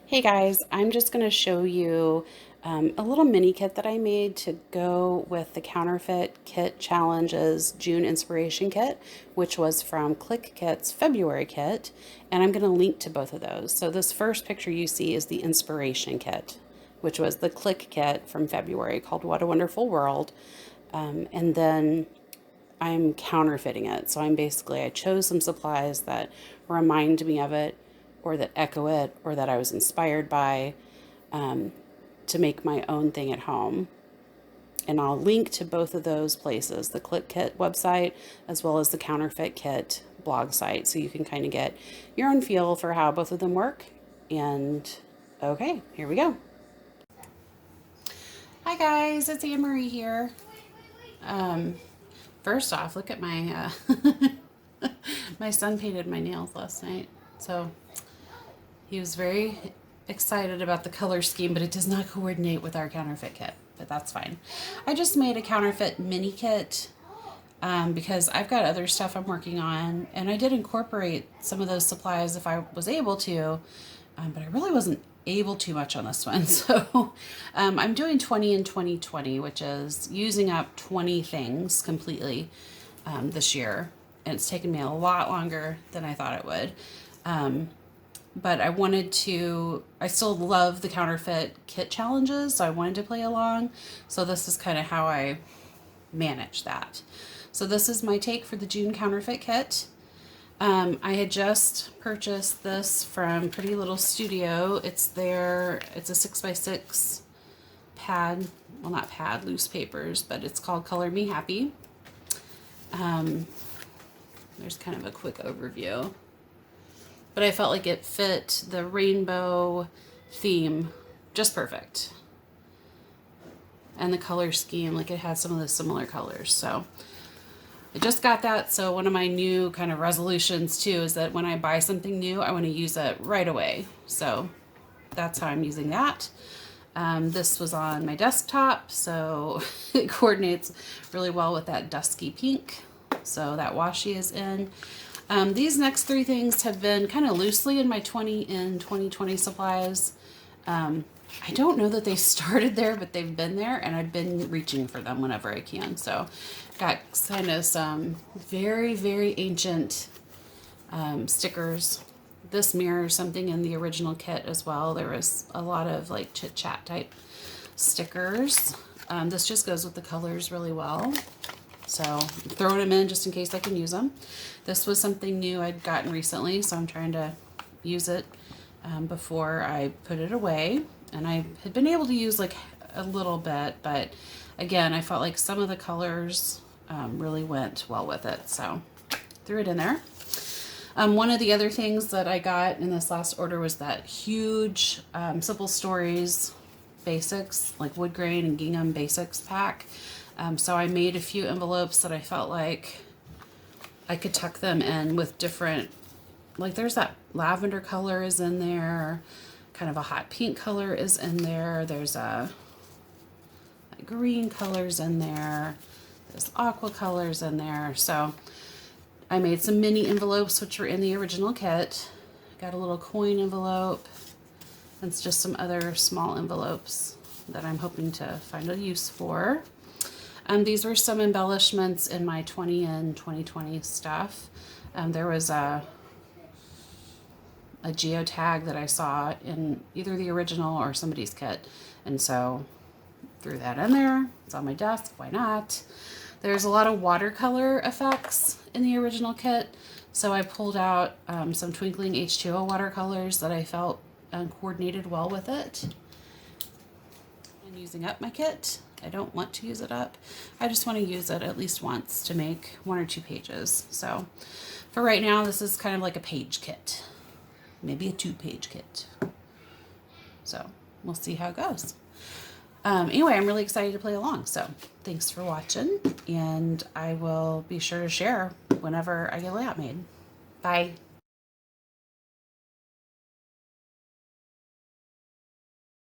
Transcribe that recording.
Hey guys, I'm just going to show you a little mini kit that I made to go with the Counterfeit Kit Challenge's June Inspiration Kit, which was from Click Kit's February kit, and I'm going to link to both of those. So this first picture you see is the Inspiration Kit, which was the Click Kit from February called What a Wonderful World. And then I'm counterfeiting it. So I chose some supplies that remind me of it or that echo it or that I was inspired by to make my own thing at home. And I'll link to both of those places, the Click Kit website as well as the Counterfeit Kit blog site. So you can kind of get your own feel for how both of them work. And okay, here we go. Hi guys, it's Anne Marie here. First off, look at my my son painted my nails last night, so he was very excited about the color scheme, but it does not coordinate with our counterfeit kit, but that's fine. I just made a counterfeit mini kit because I've got other stuff I'm working on, and I did incorporate some of those supplies if I was able to, but I really wasn't able to much on this one. So I'm doing 20 in 2020, which is using up 20 things completely this year. And it's taken me a lot longer than I thought it would. But I still love the counterfeit kit challenges, so I wanted to play along. So this is kind of how I manage that. So this is my take for the June counterfeit kit. I had just purchased this from Pretty Little Studio. It's a 6x6 pad, well not pad, loose papers, but it's called Color Me Happy. There's kind of a quick overview. But I felt like it fit the rainbow theme just perfect. And the color scheme, like it had some of the similar colors, so I just got that. So one of my new kind of resolutions too is that when I buy something new, I want to use it right away. So that's how I'm using that. This was on my desktop, so it coordinates really well with that dusky pink. So that washi is in. These next three things have been kind of loosely in my 20 in 2020 supplies. I don't know that they started there, but they've been there, and I've been reaching for them whenever I can. So got kind of some very, very ancient stickers. This mirrors something in the original kit as well. There was a lot of like chit chat type stickers. This just goes with the colors really well. So I'm throwing them in just in case I can use them. This was something new I'd gotten recently, so I'm trying to use it before I put it away. And I had been able to use like a little bit, but again, I felt like some of the colors really went well with it, so threw it in there. One of the other things that I got in this last order was that huge Simple Stories Basics, like wood grain and gingham basics pack. So I made a few envelopes that I felt like I could tuck them in with different, like there's that lavender color is in there, kind of a hot pink color is in there, there's a green colors in there, there's aqua colors in there. So I made some mini envelopes which were in the original kit. Got a little coin envelope, and it's just some other small envelopes that I'm hoping to find a use for. These were some embellishments in my 20 and 2020 stuff. There was a geotag that I saw in either the original or somebody's kit, and so threw that in there. It's on my desk, why not? There's a lot of watercolor effects in the original kit, so I pulled out some twinkling H2O watercolors that I felt coordinated well with it. And using up my kit. I don't want to use it up. I just want to use it at least once to make 1 or 2 pages. So for right now, this is kind of like a page kit, maybe a 2-page kit. So we'll see how it goes. Anyway, I'm really excited to play along. So thanks for watching, and I will be sure to share whenever I get a layout made. Bye.